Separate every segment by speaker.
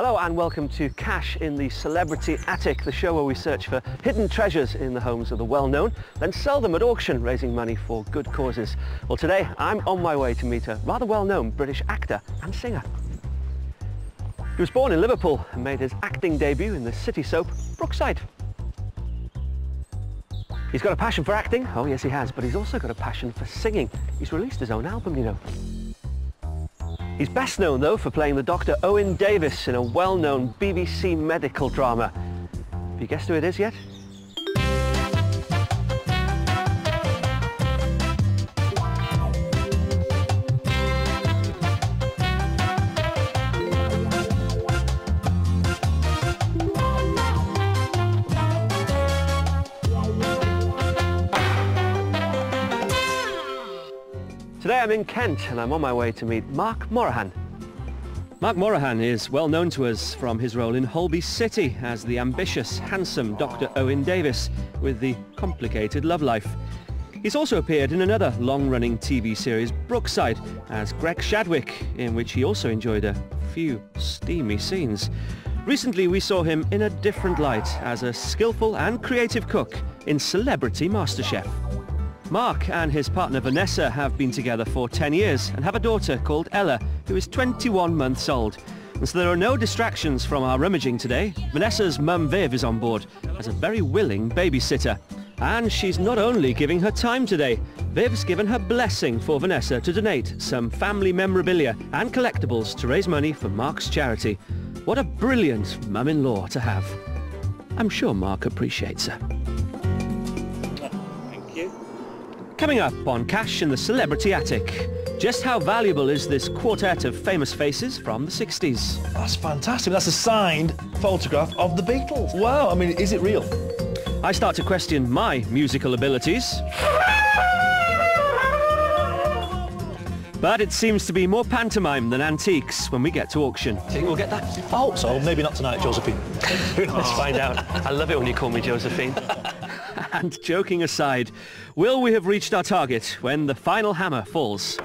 Speaker 1: Hello and welcome to Cash in the Celebrity Attic, the show where we search for hidden treasures in the homes of the well-known, then sell them at auction, raising money for good causes. Well, today I'm on my way to meet a rather well-known British actor and singer. He was born in Liverpool and made his acting debut in the city soap Brookside. He's got a passion for acting, oh yes he has, but he's also got a passion for singing. He's released his own album, you know. He's best known, though, for playing the Dr. Owen Davies in a well-known BBC medical drama. Have you guessed who it is yet? Today I'm in Kent and I'm on my way to meet Mark Moraghan. Mark Moraghan is well known to us from his role in Holby City as the ambitious, handsome Dr. Owen Davies with the complicated love life. He's also appeared in another long-running TV series, Brookside, as Greg Shadwick, in which he also enjoyed a few steamy scenes. Recently we saw him in a different light as a skillful and creative cook in Celebrity MasterChef. Mark and his partner Vanessa have been together for 10 years and have a daughter called Ella, who is 21 months old. And so there are no distractions from our rummaging today. Vanessa's mum Viv is on board as a very willing babysitter. And she's not only giving her time today, Viv's given her blessing for Vanessa to donate some family memorabilia and collectibles to raise money for Mark's charity. What a brilliant mum-in-law to have. I'm sure Mark appreciates her. Coming up on Cash in the Celebrity Attic, just how valuable is this quartet of famous faces from the 60s?
Speaker 2: That's fantastic. That's a signed photograph of the Beatles. Wow, I mean, is it real?
Speaker 1: I start to question my musical abilities. But it seems to be more pantomime than antiques when we get to auction. Think we'll get that?
Speaker 2: I hope so. Maybe not tonight, Josephine.
Speaker 1: Let's find out. I love it when you call me Josephine. And joking aside, will we have reached our target when the final hammer falls?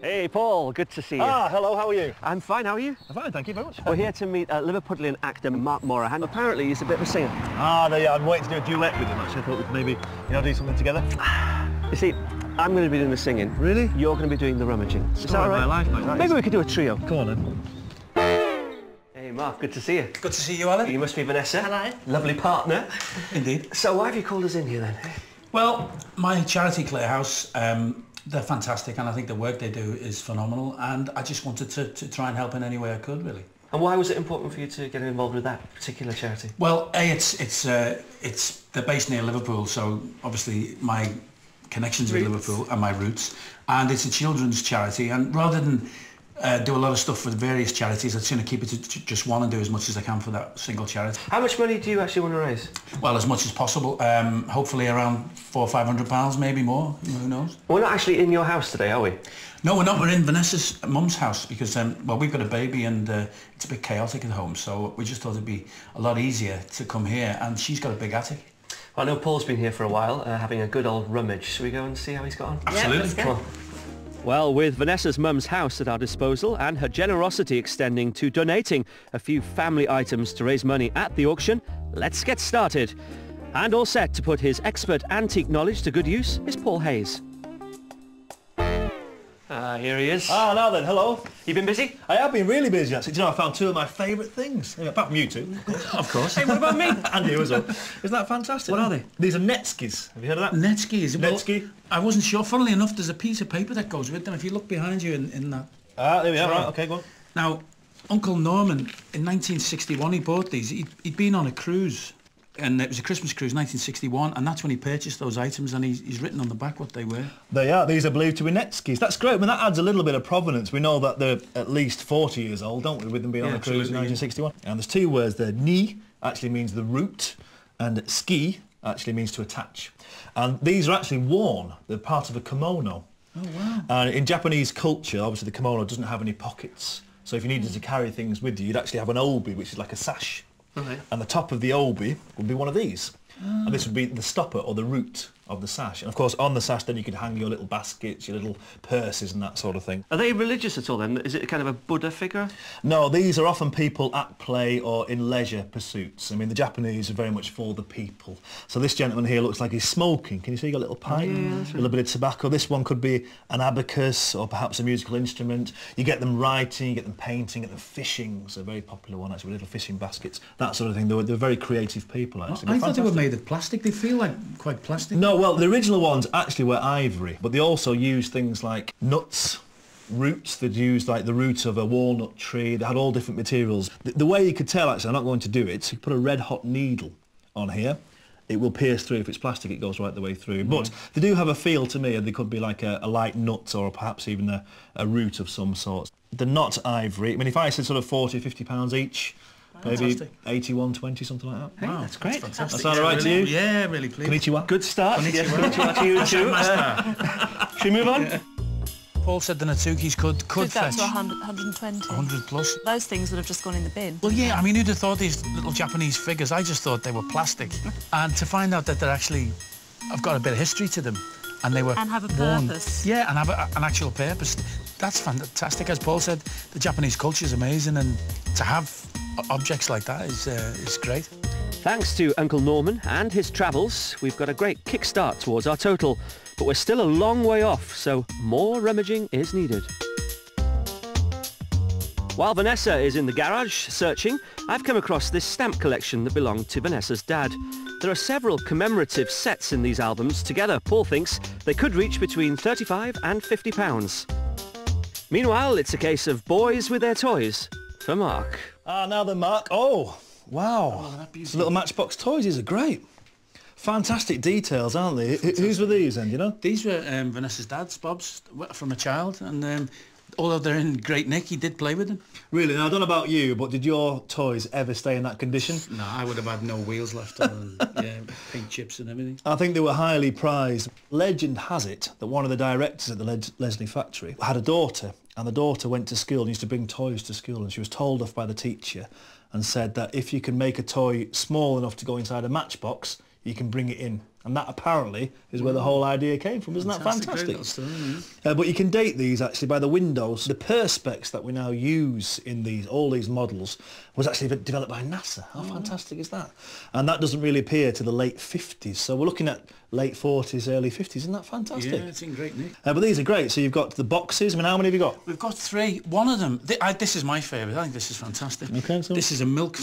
Speaker 1: Hey Paul, good to see you.
Speaker 2: Ah, hello, how are you?
Speaker 1: I'm fine, how are you?
Speaker 2: I'm fine, thank you very much.
Speaker 1: We're here to meet Liverpudlian actor Mark Moraghan. Apparently he's a bit of a singer.
Speaker 2: Ah, there you are. I'm waiting to do a duet with him, actually. I thought we could maybe, do something together.
Speaker 1: You see, I'm going to be doing the singing.
Speaker 2: Really?
Speaker 1: You're going to be doing the rummaging. Is that all right?
Speaker 2: My life, mate.
Speaker 1: Maybe we could do a trio.
Speaker 2: Come on then.
Speaker 1: Hey Mark, good to see you.
Speaker 3: Good to see you, Alan.
Speaker 1: You must be Vanessa.
Speaker 3: Hello.
Speaker 1: Lovely partner.
Speaker 3: Indeed.
Speaker 1: So why have you called us in here then?
Speaker 3: Well, my charity, Claire House, they're fantastic, and I think the work they do is phenomenal, and I just wanted to try and help in any way I could, really.
Speaker 1: And why was it important for you to get involved with that particular charity?
Speaker 3: Well, they're based near Liverpool, so obviously my connections with Liverpool and my roots, and it's a children's charity, and rather than do a lot of stuff for various charities, I'm going to keep it to just one and do as much as I can for that single charity.
Speaker 1: How much money do you actually want to raise?
Speaker 3: Well, as much as possible. Hopefully around £400 or £500, maybe more. Who knows?
Speaker 1: We're not actually in your house today, are we?
Speaker 3: No, we're not. We're in Vanessa's mum's house because, well, we've got a baby and it's a bit chaotic at home. So we just thought it'd be a lot easier to come here, and she's got a big attic.
Speaker 1: Well, I know Paul's been here for a while, having a good old rummage. Shall we go and see how he's got on?
Speaker 3: Absolutely.
Speaker 4: Yeah, let's go.
Speaker 1: Come on. Well, with Vanessa's mum's house at our disposal and her generosity extending to donating a few family items to raise money at the auction, let's get started. And all set to put his expert antique knowledge to good use is Paul Hayes. Here he is.
Speaker 2: Ah, now then, hello.
Speaker 1: You been busy?
Speaker 2: I have been really busy, actually. Do you know, I found two of my favourite things. Apart from you two, of course.
Speaker 1: Hey, what about me?
Speaker 2: And you as well. Isn't that fantastic?
Speaker 1: What are they?
Speaker 2: These are Netskis. Have you heard of that?
Speaker 3: Netskis. Well,
Speaker 2: Netski.
Speaker 3: I wasn't sure. Funnily enough, there's a piece of paper that goes with them. If you look behind you in that.
Speaker 2: Ah, there we are. Right, okay, go on.
Speaker 3: Now, Uncle Norman, in 1961, he bought these. He'd been on a cruise, and it was a Christmas cruise, 1961, and that's when he purchased those items, and he's written on the back what they were.
Speaker 2: They are. These are believed to be Netskis. That's great. I mean, that adds a little bit of provenance. We know that they're at least 40 years old, don't we, with them being on a cruise in 1961. And there's two words there. Ni actually means the root, and ski actually means to attach. And these are actually worn. They're part of a kimono.
Speaker 3: Oh, wow.
Speaker 2: And in Japanese culture, obviously the kimono doesn't have any pockets. So if you needed to carry things with you, you'd actually have an obi, which is like a sash.
Speaker 1: Okay.
Speaker 2: And the top of the obi would be one of these. And this would be the stopper or the root of the sash. And of course on the sash then you could hang your little baskets, your little purses and that sort of thing.
Speaker 1: Are they religious at all then? Is it kind of a Buddha figure?
Speaker 2: No, these are often people at play or in leisure pursuits. I mean, the Japanese are very much for the people. So this gentleman here looks like he's smoking. Can you see? He's got a little pipe, a little bit of tobacco. This one could be an abacus or perhaps a musical instrument. You get them writing, you get them painting, you get them fishing. It's a very popular one actually, with little fishing baskets, that sort of thing. They're very creative people actually.
Speaker 3: I thought they were made of plastic. They feel like quite plastic.
Speaker 2: No, well, the original ones actually were ivory, but they also used things like nuts, roots. They'd used like the root of a walnut tree. They had all different materials. The way you could tell, actually, I'm not going to do it, so you put a red hot needle on here. It will pierce through. If it's plastic, it goes right the way through. But they do have a feel to me, and they could be like a light nut or perhaps even a root of some sort. They're not ivory. I mean, if I said sort of 40, 50 pounds each, maybe 81, 20, something like that.
Speaker 1: Hey, wow, that's great.
Speaker 2: That sound all right to you?
Speaker 3: Yeah, really pleased.
Speaker 2: Konnichiwa.
Speaker 1: Good start.
Speaker 3: Konnichiwa.
Speaker 1: Yes, konnichiwa to you too. Should we move on?
Speaker 3: Yeah. Paul said the Natsukis could
Speaker 4: that
Speaker 3: fetch
Speaker 4: to 120.
Speaker 3: 100 plus.
Speaker 4: Those things would have just gone in the bin.
Speaker 3: Well, yeah, I mean, who'd have thought these little Japanese figures? I just thought they were plastic. And to find out that they're actually, I've got a bit of history to them. And they were
Speaker 4: And have a
Speaker 3: worn,
Speaker 4: purpose.
Speaker 3: Yeah, and have an actual purpose. That's fantastic. As Paul said, the Japanese culture is amazing, and to have objects like that is great.
Speaker 1: Thanks to Uncle Norman and his travels, we've got a great kickstart towards our total, but we're still a long way off, so more rummaging is needed. While Vanessa is in the garage searching, I've come across this stamp collection that belonged to Vanessa's dad. There are several commemorative sets in these albums. Together, Paul thinks they could reach between £35 and £50. Meanwhile, it's a case of boys with their toys for Mark.
Speaker 2: Ah, now then, Mark. Oh, wow. These little Matchbox toys, these are great. Fantastic details, aren't they? Whose were these then, you know?
Speaker 3: These were Vanessa's dad's, Bob's, from a child, and although they're in great nick, he did play with them.
Speaker 2: Really? Now, I don't know about you, but did your toys ever stay in that condition?
Speaker 3: No, I would have had no wheels left on them, yeah, paint chips and everything.
Speaker 2: I think they were highly prized. Legend has it that one of the directors at the Leslie factory had a daughter, and the daughter went to school and used to bring toys to school, and she was told off by the teacher and said that if you can make a toy small enough to go inside a matchbox, you can bring it in. And that apparently is where the whole idea came from. Isn't that fantastic?
Speaker 3: Story,
Speaker 2: but you can date these actually by the windows. The perspex that we now use in all these models was actually developed by NASA. How fantastic is that? And that doesn't really appear to the late 50s. So we're looking at late 40s, early 50s. Isn't that fantastic?
Speaker 3: Yeah, it's in great nick.
Speaker 2: But these are great. So you've got the boxes. I mean, how many have you got?
Speaker 3: We've got 3. One of them, this is my favourite. I think this is fantastic.
Speaker 2: Okay, so
Speaker 3: this is a milk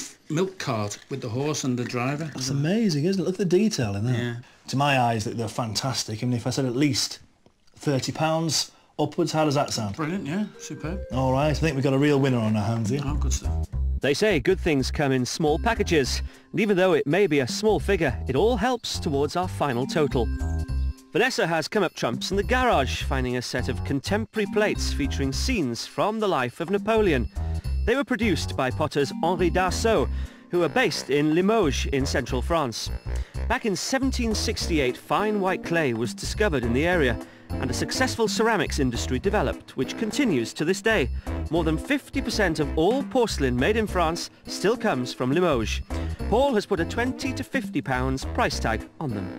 Speaker 3: cart with the horse and the driver.
Speaker 2: That's amazing, isn't it? Look at the detail in there.
Speaker 3: Yeah.
Speaker 2: To my eyes, they're fantastic. I mean, if I said at least £30 upwards, how does that sound?
Speaker 3: Brilliant, yeah, superb.
Speaker 2: All right, I think we've got a real winner on our hands here.
Speaker 3: Oh, good stuff.
Speaker 1: They say good things come in small packages, and even though it may be a small figure, it all helps towards our final total. Vanessa has come up trumps in the garage, finding a set of contemporary plates featuring scenes from the life of Napoleon. They were produced by potters Henri Darceau, who are based in Limoges in central France. Back in 1768, fine white clay was discovered in the area, and a successful ceramics industry developed, which continues to this day. More than 50% of all porcelain made in France still comes from Limoges. Paul has put a £20 to £50 price tag on them.